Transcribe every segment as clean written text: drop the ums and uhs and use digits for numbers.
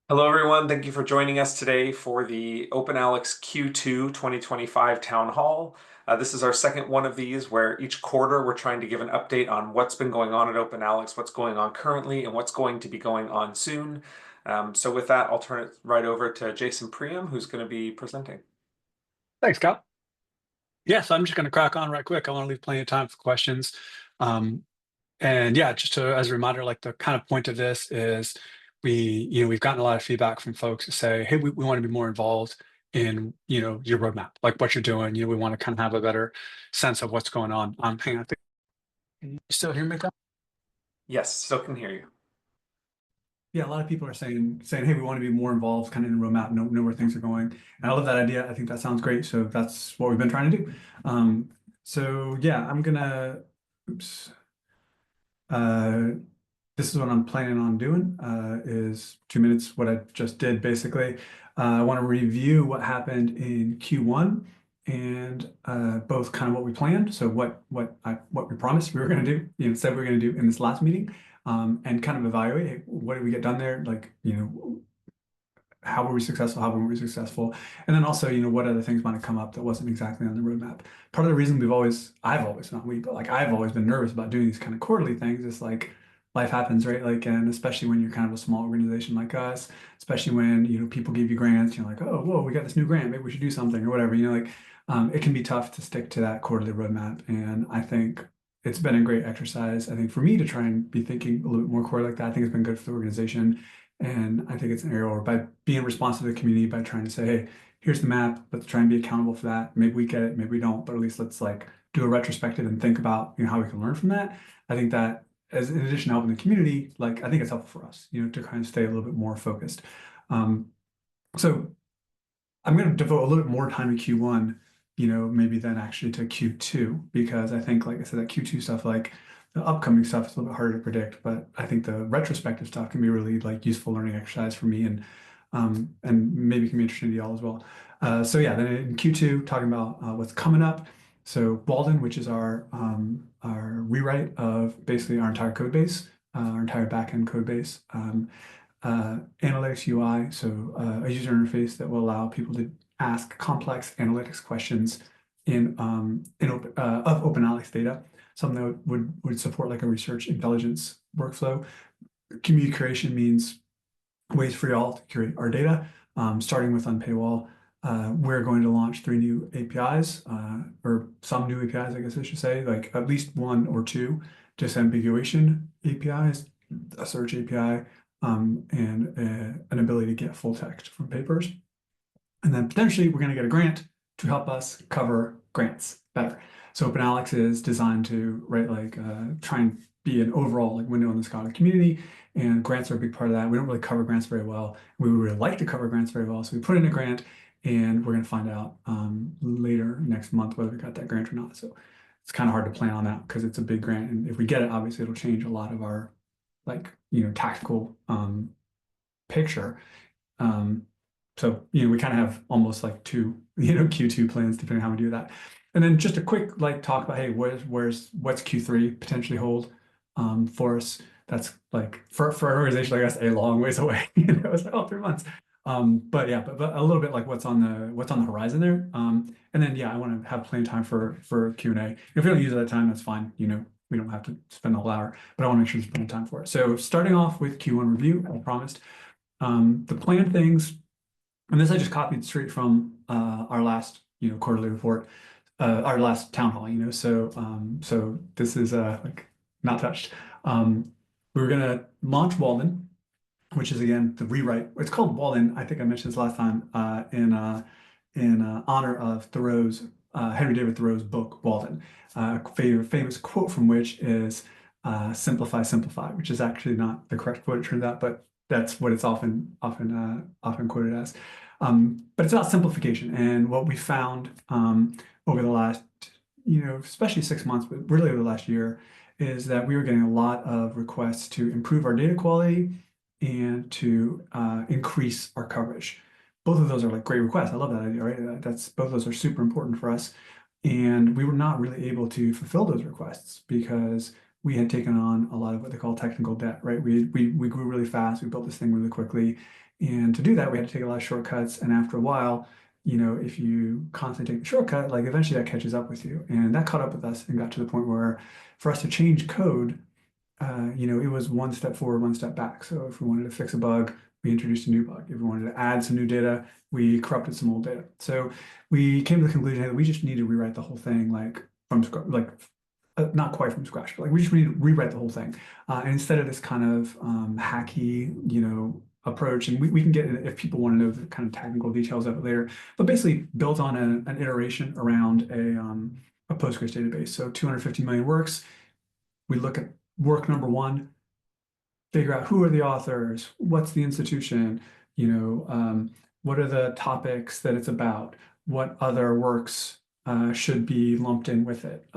Hello, everyone. Thank you for joining us today for the OpenAlex Q2 2025 Town Hall. This is our second one of these where each quarter we're trying to give an update on what's been going on at OpenAlex, what's going on currently, and what's going to be going on soon. So with that, I'll turn it right over to Jason Priem, who's going to be presenting. Thanks, Kyle. Yeah, so I'm just going to crack on right quick. I want to leave plenty of time for questions. And yeah, just as a reminder, like the kind of point of this is we've gotten a lot of feedback from folks to say, hey, we want to be more involved in, your roadmap, like what you're doing. We want to kind of have a better sense of what's going on. Hang on, can you still hear me, Kyle? Yes, still can hear you. Yeah, a lot of people are saying, hey, we want to be more involved kind of in the roadmap, know where things are going. And I love that idea. I think that sounds great. So that's what we've been trying to do. So yeah, I'm gonna, oops. This is what I'm planning on doing, is 2 minutes, what I just did basically. I want to review what happened in Q1 and both kind of what we planned. So what we promised we were going to do, said we were going to do in this last meeting, and kind of evaluate, hey, what did we get done there? Like, how were we successful? How weren't we successful? And then also, what other things might have come up that wasn't exactly on the roadmap. Part of the reason I've always, not we, but like I've always been nervous about doing these kind of quarterly things is like life happens, right? Like, and especially when you're kind of a small organization like us, especially when, people give you grants, you're like, oh, whoa, we got this new grant, maybe we should do something or whatever, it can be tough to stick to that quarterly roadmap. And I think it's been a great exercise, I think, for me to try and be thinking a little bit more quarterly like that. I think it's been good for the organization. And I think it's an area where by being responsive to the community, by trying to say, hey, here's the map, let's try and be accountable for that. Maybe we get it, maybe we don't, but at least let's like do a retrospective and think about, how we can learn from that. I think that as in addition to helping the community, like I think it's helpful for us, to kind of stay a little bit more focused. So I'm going to devote a little bit more time to Q1, maybe than actually to Q2, because I think, like I said, that Q2 stuff, like the upcoming stuff is a little bit harder to predict, but I think the retrospective stuff can be really like useful learning exercise for me and maybe can be interesting to y'all as well. So yeah, then in Q2, talking about what's coming up. So Walden, which is our rewrite of basically our entire code base, our entire backend code base. Analytics UI, so a user interface that will allow people to ask complex analytics questions of OpenAlex data, something that would support like a research intelligence workflow. Community creation means ways for y'all to curate our data, starting with Unpaywall. We're going to launch 3 new APIs, or some new APIs, I guess I should say, like at least 1 or 2 disambiguation APIs, a search API, and an ability to get full text from papers. And then potentially we're going to get a grant to help us cover grants better. So OpenAlex is designed to try and be an overall like window on the Scholar community, and grants are a big part of that. We don't really cover grants very well. We would really like to cover grants very well, so we put in a grant, and we're going to find out later next month whether we got that grant or not. So it's kind of hard to plan on that because it's a big grant, and if we get it, obviously it'll change a lot of our tactical picture. So we kind of have almost like 2 Q2 plans depending on how we do that. And then just a quick talk about, hey, what's Q3 potentially hold for us. That's like for an organization like us a long ways away. It's like 3 months. But yeah, but a little bit like what's on the horizon there. And then yeah, I want to have plenty of time for Q&A. If we don't use that time, that's fine. We don't have to spend the whole hour, but I want to make sure there's plenty of time for it. So starting off with Q1 review, I promised. The planned things, and this I just copied straight from our last quarterly report, our last town hall. So this is like not touched. We were gonna launch Walden, which is again the rewrite. It's called Walden. I think I mentioned this last time in honor of Thoreau's Henry David Thoreau's book Walden. Famous quote from which is "Simplify, simplify," which is actually not the correct quote, it turns out, but that's what it's often quoted as. But it's about simplification, and what we found over the last, especially 6 months, but really over the last year, is that we were getting a lot of requests to improve our data quality and to increase our coverage. Both of those are like great requests. I love that idea, right? Both of those are super important for us. And we were not really able to fulfill those requests because we had taken on a lot of what they call technical debt, right? We grew really fast. We built this thing really quickly. And to do that, we had to take a lot of shortcuts. And after a while, if you constantly take the shortcut, like eventually that catches up with you. And that caught up with us and got to the point where for us to change code, it was one step forward, one step back. So if we wanted to fix a bug, we introduced a new bug. If we wanted to add some new data, we corrupted some old data. So we came to the conclusion that we just need to rewrite the whole thing like from scratch, like not quite from scratch, but like we just need to rewrite the whole thing. And instead of this kind of hacky, approach, and we can get if people want to know the kind of technical details of it later, but basically built on an iteration around a Postgres database. So 250 million works. We look at work number one, figure out who are the authors, what's the institution, what are the topics that it's about, what other works should be lumped in with it,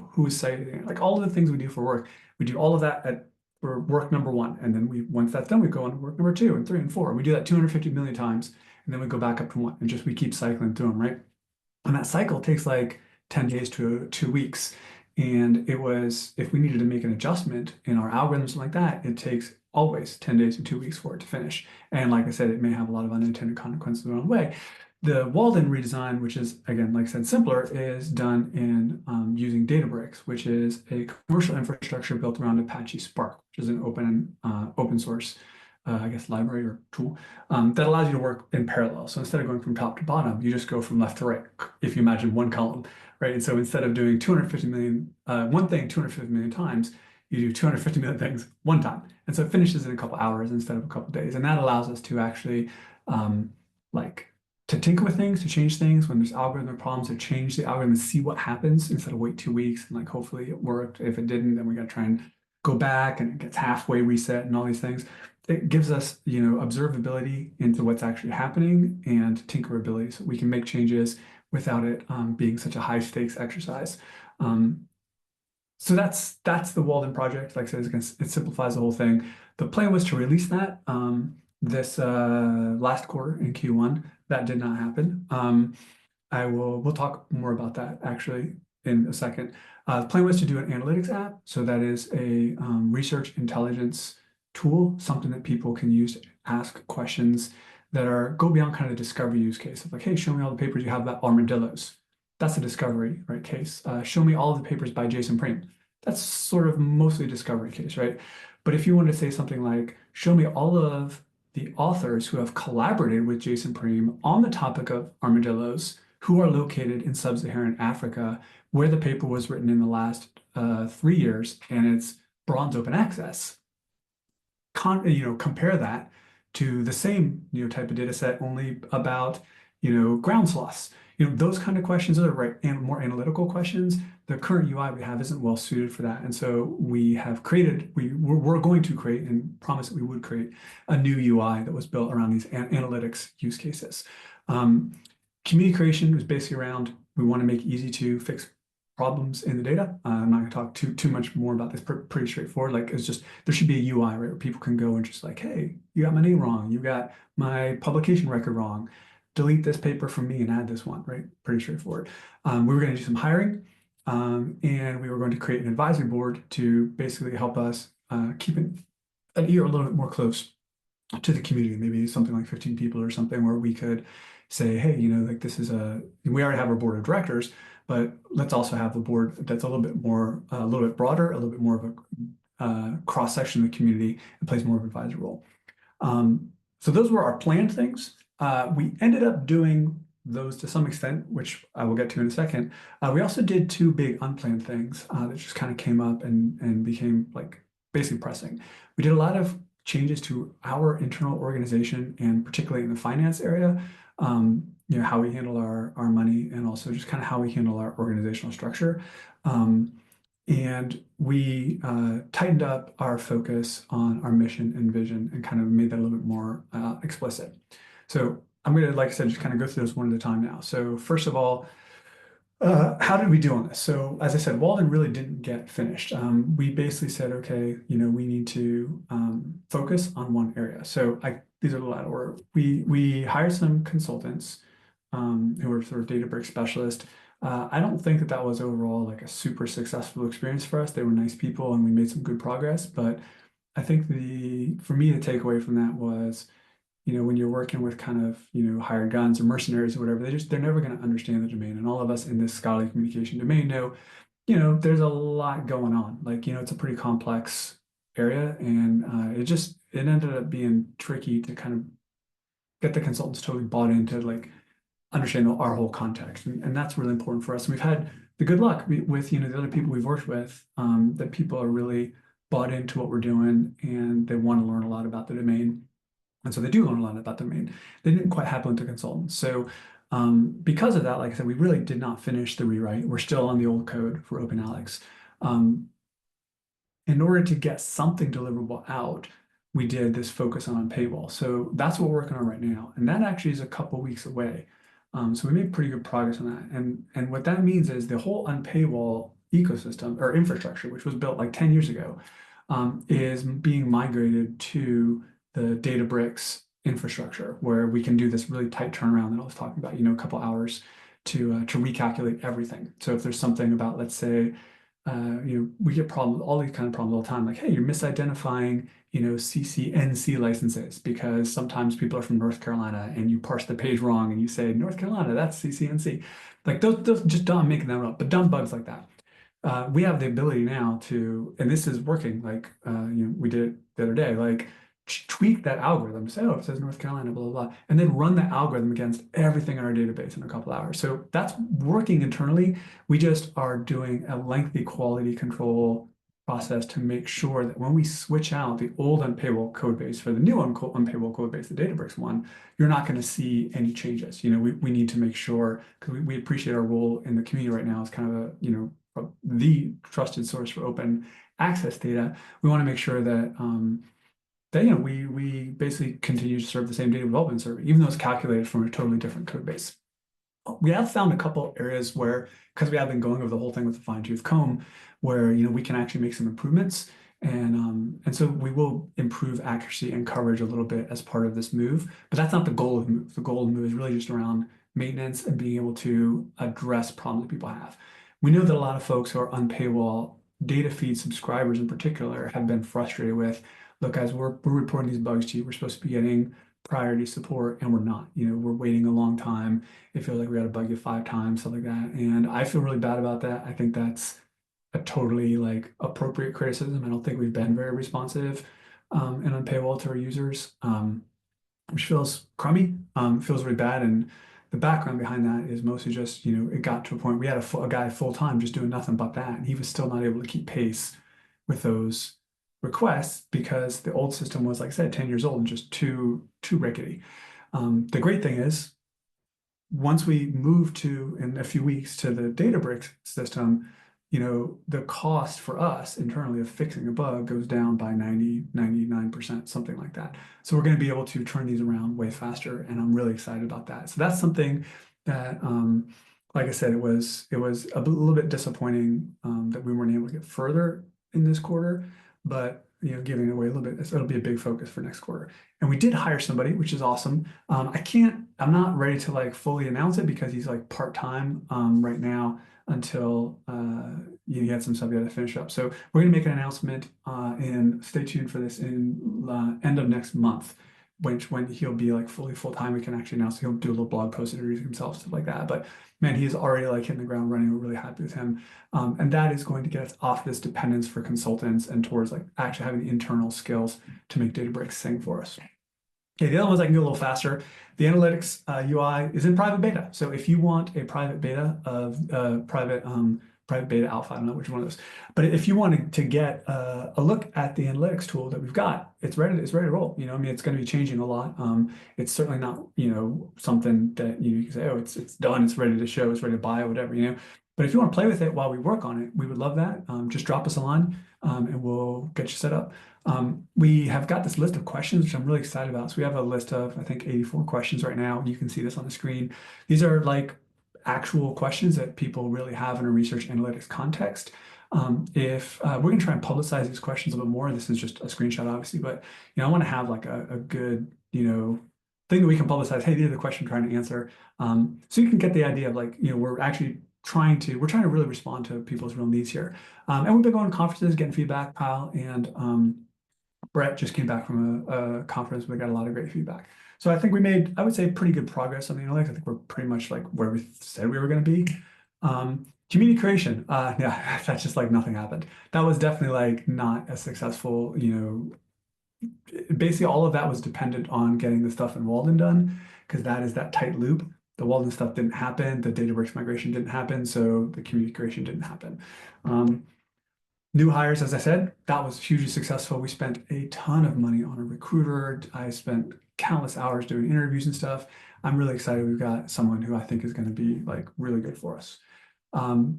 who's citing it, like all of the things we do for work. We do all of that for work number one, and then once that's done, we go on to work number 2 and 3 and 4. We do that 250 million times, and then we go back up to 1, and we keep cycling through them, right? And that cycle takes like 10 days to 2 weeks. And it was, if we needed to make an adjustment in our algorithms like that, it takes always 10 days to 2 weeks for it to finish. And like I said, it may have a lot of unintended consequences along the way. The Walden redesign, which is, again, like I said, simpler, is done in using Databricks, which is a commercial infrastructure built around Apache Spark, which is an open source, I guess, library or tool that allows you to work in parallel. So instead of going from top to bottom, you just go from left to right, if you imagine one column, right? And so instead of doing 250 million, one thing 250 million times, you do 250 million things one time. And so it finishes in a couple hours instead of a couple days. And that allows us to actually like to tinker with things, to change things when there's algorithm problems, to change the algorithm and see what happens instead of wait 2 weeks and like hopefully it worked. If it didn't, then we got to try and go back and it gets halfway reset and all these things. It gives us, observability into what's actually happening and tinkerability, so we can make changes without it being such a high stakes exercise. So that's the Walden project. Like I said, it simplifies the whole thing. The plan was to release that this last quarter in Q1. That did not happen. We'll talk more about that actually in a second. The plan was to do an analytics app. So that is a research intelligence tool, something that people can use to ask questions that go beyond kind of the discovery use case of like, hey, show me all the papers you have about armadillos. That's a discovery, right, case. Show me all of the papers by Jason Priem. That's sort of mostly a discovery case, right? But if you want to say something like, show me all of the authors who have collaborated with Jason Priem on the topic of armadillos, who are located in sub-Saharan Africa, where the paper was written in the last 3 years, and it's bronze open access. Compare that to the same type of data set, only about ground sloths. Those kind of questions are right and more analytical questions. The current UI we have isn't well suited for that, and so we're going to create and promise that we would create a new UI that was built around these analytics use cases. Community creation is basically around, we want to make it easy to fix problems in the data. I'm not going to talk too much more about this. Pretty straightforward. Like it's just, there should be a UI, right, where people can go and just like, hey, you got my name wrong, you got my publication record wrong, delete this paper from me and add this one, right? Pretty straightforward. We were going to do some hiring, and we were going to create an advisory board to basically help us keep an ear a little bit more close to the community, maybe something like 15 people or something, where we could say, hey, like this is we already have our board of directors, but let's also have the board that's a little bit broader, a little bit more of a cross section of the community and plays more of an advisory role. So those were our planned things. We ended up doing those to some extent, which I will get to in a second. We also did 2 big unplanned things that just kind of came up and became like basically pressing. We did a lot of changes to our internal organization, and particularly in the finance area, how we handle our money, and also just kind of how we handle our organizational structure. And we tightened up our focus on our mission and vision and kind of made that a little bit more explicit. So I'm going to, like I said, just kind of go through those one at a time now. So first of all, how did we do on this? So as I said, Walden really didn't get finished. We basically said, okay, we need to focus on one area. So these are the latter order. We hired some consultants who were sort of Databricks specialists. I don't think that that was overall like a super successful experience for us. They were nice people and we made some good progress, but I think for me, the takeaway from that was, when you're working with kind of, hired guns or mercenaries or whatever, they're never going to understand the domain. And all of us in this scholarly communication domain know, there's a lot going on. Like, it's a pretty complex area, and it ended up being tricky to kind of get the consultants totally bought into like understand our whole context, and that's really important for us. And we've had the good luck with the other people we've worked with, that people are really bought into what we're doing and they want to learn a lot about the domain. And so they do learn a lot about the domain. They didn't quite happen with the consultants. So because of that, like I said, we really did not finish the rewrite. We're still on the old code for OpenAlex. Um, in order to get something deliverable out, we did this focus on paywall. So that's what we're working on right now. And that actually is a couple weeks away. So we made pretty good progress on that. And what that means is the whole unpaywall ecosystem or infrastructure, which was built like 10 years ago, is being migrated to the Databricks infrastructure, where we can do this really tight turnaround that I was talking about, a couple hours to recalculate everything. So if there's something about, let's say, we get problems, all these kind of problems all the time. Like, hey, you're misidentifying, CCNC licenses because sometimes people are from North Carolina and you parse the page wrong and you say North Carolina, that's CCNC. Like those just dumb making that up, but dumb bugs like that. We have the ability now to, and this is working. Like, we did it the other day. Like, tweak that algorithm, say, oh, it says North Carolina, blah, blah, blah, and then run the algorithm against everything in our database in a couple hours. So that's working internally. We just are doing a lengthy quality control process to make sure that when we switch out the old unpayable code base for the new unpayable code base, the Databricks one, you're not going to see any changes. We need to make sure, because we appreciate our role in the community right now as kind of the trusted source for open access data. We want to make sure that we basically continue to serve the same data we've all been serving, even though it's calculated from a totally different code base. We have found a couple areas where, because we have been going over the whole thing with a fine-tooth comb, where we can actually make some improvements, and so we will improve accuracy and coverage a little bit as part of this move. But that's not the goal of the move. The goal of the move is really just around maintenance and being able to address problems that people have. We know that a lot of folks who are on paywall data feed subscribers in particular have been frustrated with, look, guys, we're reporting these bugs to you. We're supposed to be getting priority support, and we're not. We're waiting a long time. It feels like we had to bug you 5 times, stuff like that. And I feel really bad about that. I think that's a totally like appropriate criticism. I don't think we've been very responsive and on paywall to our users, which feels crummy, feels really bad. And the background behind that is mostly just, it got to a point we had a guy full time just doing nothing but that. And he was still not able to keep pace with those requests because the old system was, like I said, 10 years old and just too rickety. The great thing is, once we move to, in a few weeks, to the Databricks system, the cost for us internally of fixing a bug goes down by 99%, something like that. So we're going to be able to turn these around way faster, and I'm really excited about that. So that's something that, like I said, it was a little bit disappointing that we weren't able to get further in this quarter, but giving away a little bit, it'll be a big focus for next quarter. And we did hire somebody, which is awesome. I'm not ready to like fully announce it because he's like part-time right now until he had some stuff he had to finish up. So we're going to make an announcement and stay tuned for this in end of next month, when he'll be like fully full-time. We can actually announce, he'll do a little blog post introducing himself, stuff like that. But man, he's already like hitting the ground running. We're really happy with him. And that is going to get us off this dependence for consultants and towards like actually having the internal skills to make Databricks sing for us. Okay, the other ones I can do a little faster. The analytics UI is in private beta. So if you want a private beta of private beta alpha, I don't know which one of those, but if you wanted to get a look at the analytics tool that we've got, it's ready to roll. I mean, it's going to be changing a lot. It's certainly not, something that you can say, oh, it's done, it's ready to show, it's ready to buy, or whatever, But if you want to play with it while we work on it, we would love that. Just drop us a line and we'll get you set up. We have got this list of questions, which I'm really excited about. So we have a list of, I think, 84 questions right now. You can see this on the screen. These are like actual questions that people really have in a research analytics context. If we're going to try and publicize these questions a little bit more, this is just a screenshot, obviously, but I want to have like a good, thing that we can publicize. Hey, these are the questions I'm trying to answer. So you can get the idea of like, we're actually we're trying to really respond to people's real needs here. And we've been going to conferences, getting feedback. Kyle and Brett just came back from a conference. We got a lot of great feedback. So I think we made, I would say, pretty good progress on the analytics. I think we're pretty much like where we said we were going to be. Community creation, yeah, that's just like nothing happened. That was definitely like not as successful, basically all of that was dependent on getting the stuff in Walden done, because that is that tight loop. The Walden stuff didn't happen, the Databricks migration didn't happen, so the community creation didn't happen. New hires, as I said, that was hugely successful. We spent a ton of money on a recruiter. I spent countless hours doing interviews and stuff. I'm really excited we've got someone who I think is going to be like really good for us.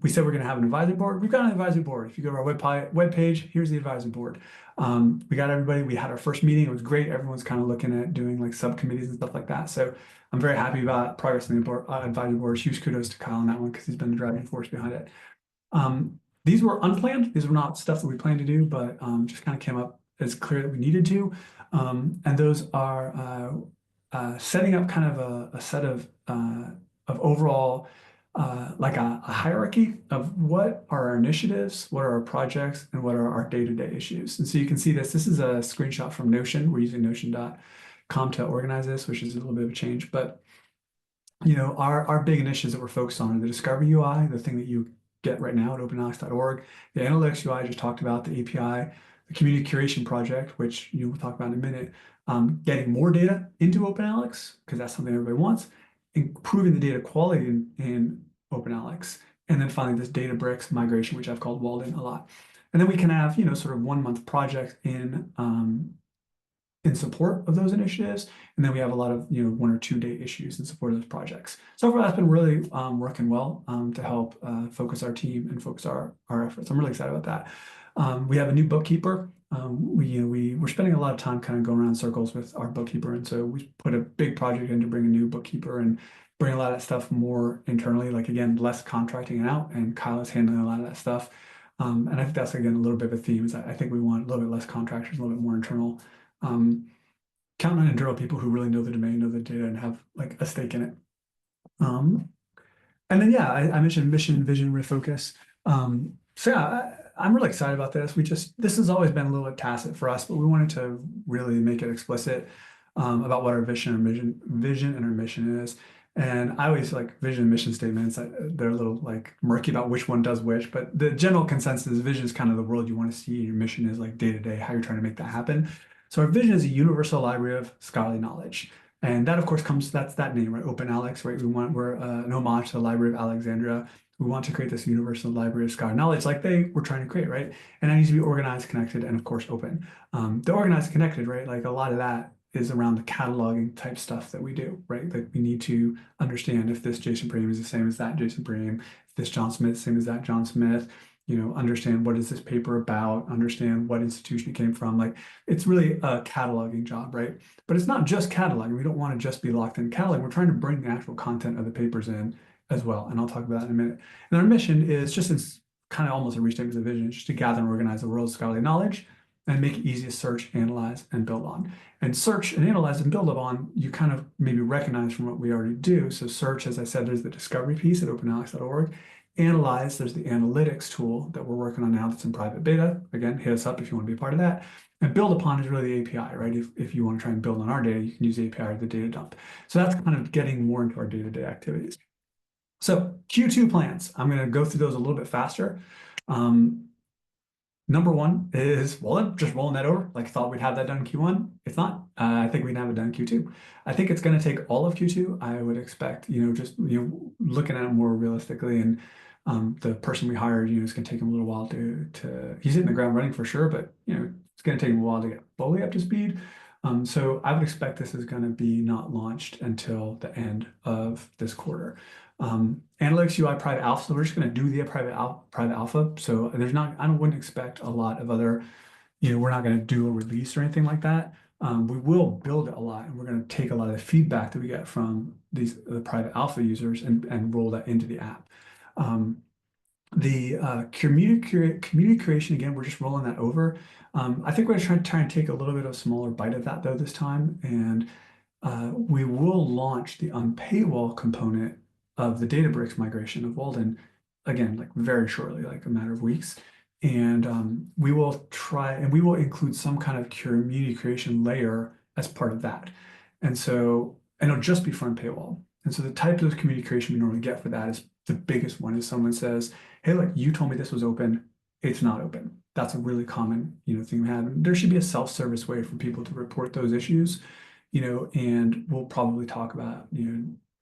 We said we're going to have an advisory board. We've got an advisory board. If you go to our web page, here's the advisory board. We got everybody. We had our first meeting. It was great. Everyone's kind of looking at doing like subcommittees and stuff like that. So I'm very happy about progress in the advisory board. Huge kudos to Kyle on that one because he's been the driving force behind it. These were unplanned. These were not stuff that we planned to do, but just kind of came up as clear that we needed to. And those are setting up kind of a set of overall like a hierarchy of what are our initiatives, what are our projects, and what are our day-to-day issues. And so you can see this. This is a screenshot from Notion. We're using Notion.com to organize this, which is a little bit of a change. But our big initiatives that we're focused on are the Discovery UI, the thing that you get right now at OpenAlex.org, the Analytics UI I just talked about, the API, the Community Curation Project, which we'll talk about in a minute, getting more data into OpenAlex, because that's something everybody wants, improving the data quality in OpenAlex, and then finally this Databricks migration, which I've called Walden a lot. And then we can have, sort of 1 month projects in support of those initiatives. And then we have a lot of, 1 or 2 day issues in support of those projects. So far, that's been really working well to help focus our team and focus our efforts. I'm really excited about that. We have a new bookkeeper. We're spending a lot of time kind of going around in circles with our bookkeeper. And so we put a big project in to bring a new bookkeeper and bring a lot of that stuff more internally, like again, less contracting it out, and Kyle is handling a lot of that stuff. And I think that's again a little bit of a theme is I think we want a little bit less contractors, a little bit more internal. Counting on internal people who really know the domain, know the data, and have like a stake in it. And then I mentioned mission, vision, refocus. So yeah, I'm really excited about this. This has always been a little bit tacit for us, but we wanted to really make it explicit about what our vision and our mission is. And I always like vision and mission statements. They're a little like murky about which one does which, but the general consensus is vision is kind of the world you want to see. Your mission is like day to day, how you're trying to make that happen. So our vision is a universal library of scholarly knowledge. And that, of course, that's that name, right? OpenAlex, right? We're an homage to the Library of Alexandria. We want to create this universal library of scholarly knowledge like they were trying to create, right? And that needs to be organized, connected, and of course, open. The organized and connected, right? Like a lot of that is around the cataloging type stuff that we do, right? Like we need to understand if this Jason Priem is the same as that Jason Priem, if this John Smith is the same as that John Smith, understand what is this paper about, understand what institution it came from. Like it's really a cataloging job, right? But it's not just cataloging. We don't want to just be locked in cataloging. We're trying to bring the actual content of the papers in as well. And I'll talk about that in a minute. And our mission is just as kind of almost a restatement of the vision, just to gather and organize the world's scholarly knowledge and make it easy to search, analyze, and build on. And search and analyze and build upon, you kind of maybe recognize from what we already do. So search, as I said, there's the discovery piece at openalex.org. Analyze, there's the analytics tool that we're working on now that's in private beta. Again, hit us up if you want to be a part of that. And build upon is really the API, right? If you want to try and build on our data, you can use the API or the data dump. So that's kind of getting more into our day-to-day activities. So Q2 plans, I'm going to go through those a little bit faster. Number one is Walden, just rolling that over. Like thought we'd have that done in Q1. It's not. I think we'd have it done in Q2. I think it's going to take all of Q2. I would expect, looking at it more realistically, and the person we hired, it's going to take him a little while to he's hitting the ground running for sure, but it's going to take him a while to get fully up to speed. So I would expect this is going to be not launched until the end of this quarter. Analytics UI private alpha. So we're just going to do the private alpha. So I wouldn't expect a lot of other, we're not going to do a release or anything like that. We will build it a lot, and we're going to take a lot of the feedback that we get from the private alpha users and roll that into the app. The community creation, again, we're just rolling that over. I think we're going to try and take a little bit of a smaller bite of that though this time, and we will launch the unpaywall component of the Databricks migration of Walden again, like very shortly, like a matter of weeks. And we will try, and we will include some kind of community creation layer as part of that. And so, and it'll just be front paywall. And so the type of community creation we normally get for that is the biggest one is someone says, hey, look, you told me this was open, it's not open. That's a really common, thing we have. And there should be a self-service way for people to report those issues, and we'll probably talk about,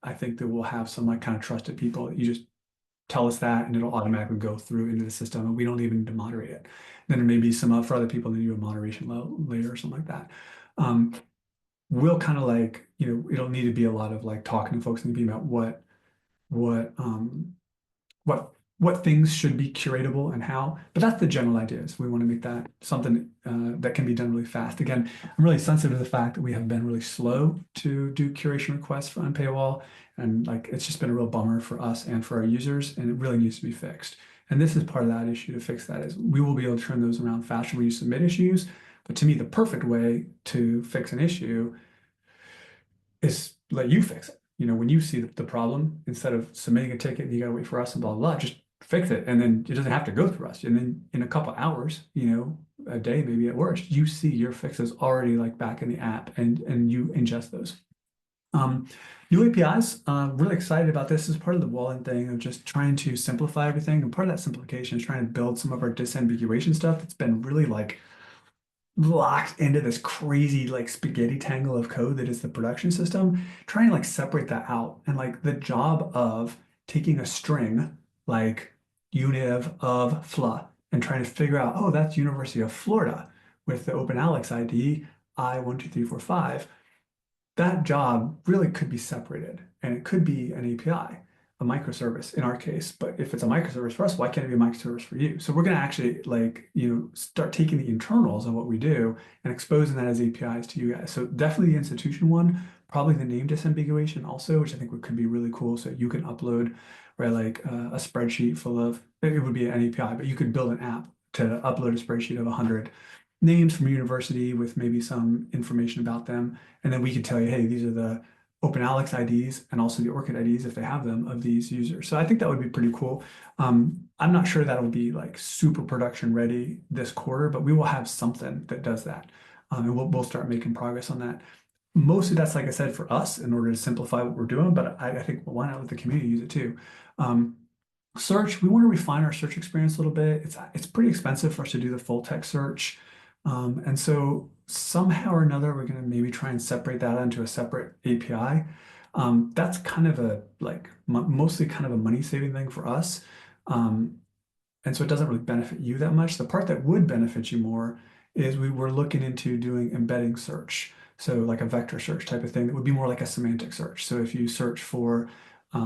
I think that we'll have some like kind of trusted people that you just tell us that and it'll automatically go through into the system and we don't even need to moderate it. Then there may be some for other people that do a moderation layer or something like that. We'll kind of like, it'll need to be a lot of like talking to folks and being about what what things should be curatable and how, but that's the general idea. So we want to make that something that can be done really fast. Again, I'm really sensitive to the fact that we have been really slow to do curation requests for unpaywall. And like, it's just been a real bummer for us and for our users, and it really needs to be fixed. And this is part of that issue to fix that is we will be able to turn those around faster when you submit issues. But to me, the perfect way to fix an issue is let you fix it. When you see the problem, instead of submitting a ticket and you got to wait for us and blah, blah, blah, just fix it. And then it doesn't have to go through us. And then in a couple hours, a day, maybe at worst, you see your fixes already like back in the app and you ingest those. New APIs, really excited about this as part of the wallet thing of just trying to simplify everything. And part of that simplification is trying to build some of our disambiguation stuff that's been really like locked into this crazy like spaghetti tangle of code that is the production system, trying to like separate that out. And like the job of taking a string like univ of FLA and trying to figure out, oh, that's University of Florida with the OpenAlex ID I12345. That job really could be separated and it could be an API, a microservice in our case. But if it's a microservice for us, why can't it be a microservice for you? So we're going to actually like, start taking the internals of what we do and exposing that as APIs to you guys. So definitely the institution one, probably the name disambiguation also, which I think could be really cool. So you can upload, right, like a spreadsheet full of, it would be an API, but you could build an app to upload a spreadsheet of 100 names from a university with maybe some information about them. And then we could tell you, hey, these are the OpenAlex IDs and also the ORCID IDs if they have them of these users. So I think that would be pretty cool. I'm not sure that'll be like super production ready this quarter, but we will have something that does that. And we'll start making progress on that. Mostly that's, like I said, for us in order to simplify what we're doing, but I think, well, why not let the community use it too? Search, we want to refine our search experience a little bit. It's pretty expensive for us to do the full text search. And so somehow or another, we're going to maybe try and separate that into a separate API. That's kind of a like mostly kind of a money saving thing for us. And so it doesn't really benefit you that much. The part that would benefit you more is we were looking into doing embedding search. So like a vector search type of thing that would be more like a semantic search. So if you search for, I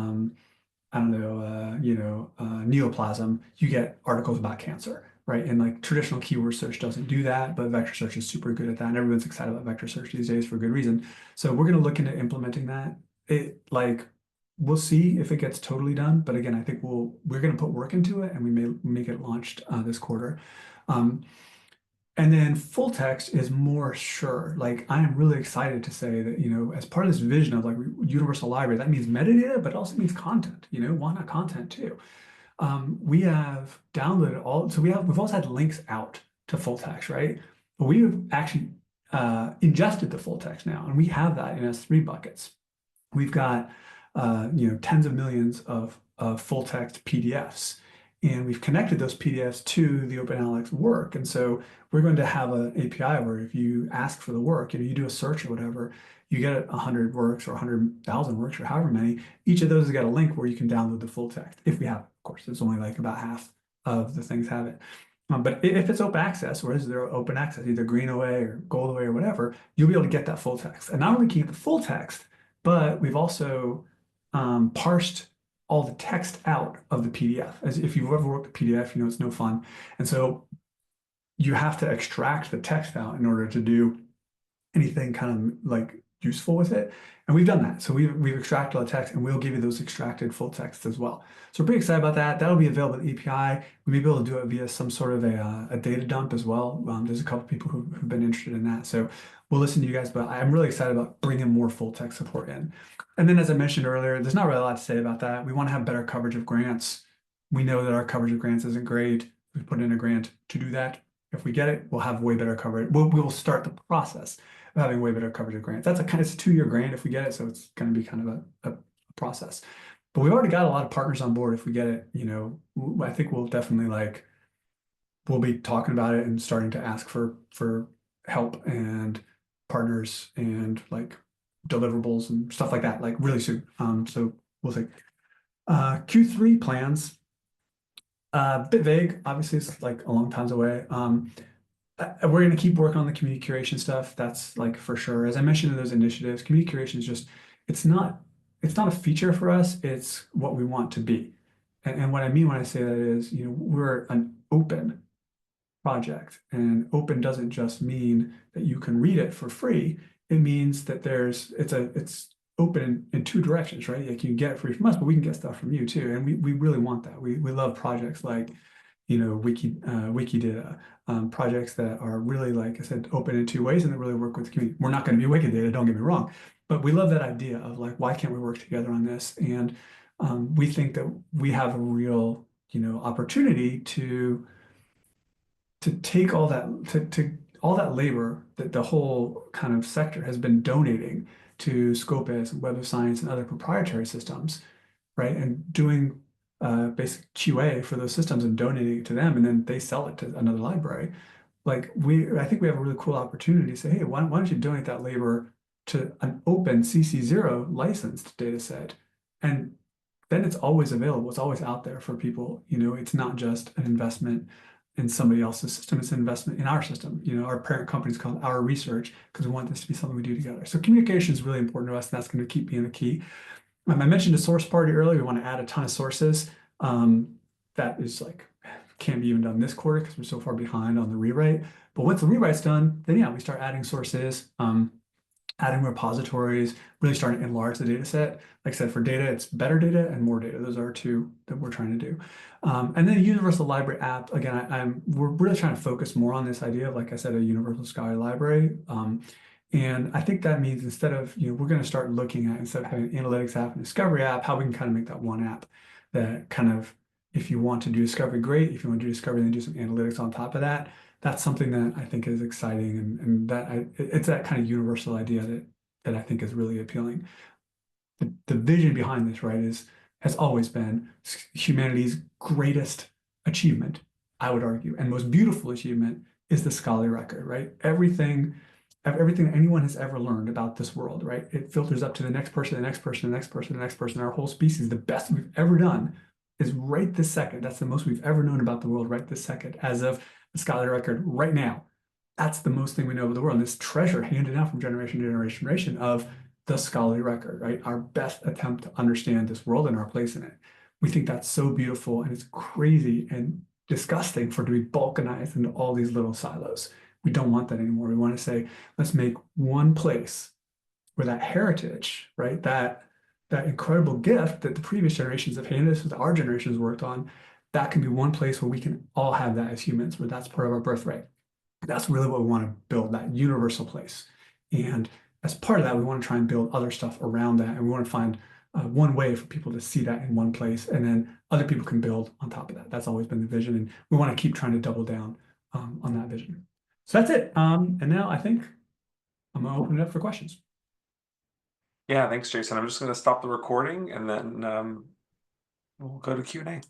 don't know, neoplasm, you get articles about cancer, right? And like traditional keyword search doesn't do that, but vector search is super good at that. And everyone's excited about vector search these days for good reason. So we're going to look into implementing that. We'll see if it gets totally done. But again, I think we're going to put work into it and we may make it launched this quarter. And then full text is more sure. Like I am really excited to say that, as part of this vision of like universal library, that means metadata, but also means content, why not content too? We have downloaded so we've also had links out to full text, right? But we have actually ingested the full text now, and we have that in S3 buckets. We've got tens of millions of full text PDFs, and we've connected those PDFs to the OpenAlex work. And so we're going to have an API where if you ask for the work, you do a search or whatever, you get 100 works or 100,000 works or however many. Each of those has got a link where you can download the full text if we have it. Of course, it's only like about half of the things have it. But if it's open access, or is there open access, either green away or gold away or whatever, you'll be able to get that full text. And not only can you get the full text, but we've also parsed all the text out of the PDF. As if you've ever worked with PDF, it's no fun. And so you have to extract the text out in order to do anything kind of like useful with it. And we've done that. So we've extracted all the text and we'll give you those extracted full texts as well. So we're pretty excited about that. That'll be available in API. We may be able to do it via some sort of a data dump as well. There's a couple of people who've been interested in that. So we'll listen to you guys, but I'm really excited about bringing more full text support in. And then as I mentioned earlier, there's not really a lot to say about that. We want to have better coverage of grants. We know that our coverage of grants isn't great. We put in a grant to do that. If we get it, we'll have way better coverage. We will start the process of having way better coverage of grants. That's it's a 2-year grant if we get it, so it's going to be kind of a process. But we've already got a lot of partners on board if we get it. I think we'll definitely we'll be talking about it and starting to ask for help and partners and deliverables and stuff like that, really soon. So we'll see. Q3 plans. A bit vague, obviously it's a long time away. We're going to keep working on the community curation stuff. That's for sure. As I mentioned in those initiatives, community curation is just, it's not a feature for us. It's what we want to be. And what I mean when I say that is, we're an open project, and open doesn't just mean that you can read it for free. It means that it's open in 2 directions, right? Like you can get it free from us, but we can get stuff from you too. And we really want that. We love projects like, Wikidata, projects that are really, like I said, open in 2 ways and that really work with the community. We're not going to be Wikidata, don't get me wrong, but we love that idea of why can't we work together on this? And we think that we have a real, opportunity to take all that all that labor that the whole kind of sector has been donating to Scopus and Web of Science and other proprietary systems, right? And doing basic QA for those systems and donating it to them, and then they sell it to another library. I think we have a really cool opportunity to say, hey, why don't you donate that labor to an open CC0 licensed data set? And then it's always available. It's always out there for people. It's not just an investment in somebody else's system. It's an investment in our system. Our parent company is called Our Research because we want this to be something we do together. So communication is really important to us, and that's going to keep being the key. I mentioned a source party earlier. We want to add a ton of sources. That is can't be even done this quarter because we're so far behind on the rewrite. But once the rewrite's done, then yeah, we start adding sources, adding repositories, really starting to enlarge the data set. Like I said, for data, it's better data and more data. Those are 2 that we're trying to do. And then a universal library app. Again, we're really trying to focus more on this idea of, like I said, a universal scholarly library. And I think that means instead of, we're going to start looking at, instead of having an analytics app and discovery app, how we can kind of make that one app that kind of, if you want to do discovery, great. If you want to do discovery, then do some analytics on top of that. That's something that I think is exciting, and it's that kind of universal idea that I think is really appealing. The vision behind this, right, has always been humanity's greatest achievement, I would argue, and most beautiful achievement is the scholarly record, right? Everything that anyone has ever learned about this world, right? It filters up to the next person, the next person, the next person, the next person. Our whole species, the best we've ever done is right this second. That's the most we've ever known about the world right this second, as of the scholarly record right now. That's the most thing we know of the world. And this treasure handed down from generation to generation to generation of the scholarly record, right? Our best attempt to understand this world and our place in it. We think that's so beautiful, and it's crazy and disgusting for it to be balkanized into all these little silos. We don't want that anymore. We want to say, let's make one place where that heritage, right, that incredible gift that the previous generations have handed us, that our generations worked on, that can be one place where we can all have that as humans, where that's part of our birthright. That's really what we want to build, that universal place. And as part of that, we want to try and build other stuff around that. And we want to find one way for people to see that in one place, and then other people can build on top of that. That's always been the vision. And we want to keep trying to double down on that vision. So that's it. And now I think I'm going to open it up for questions. Yeah, thanks, Jason. I'm just going to stop the recording, and then we'll go to Q&A.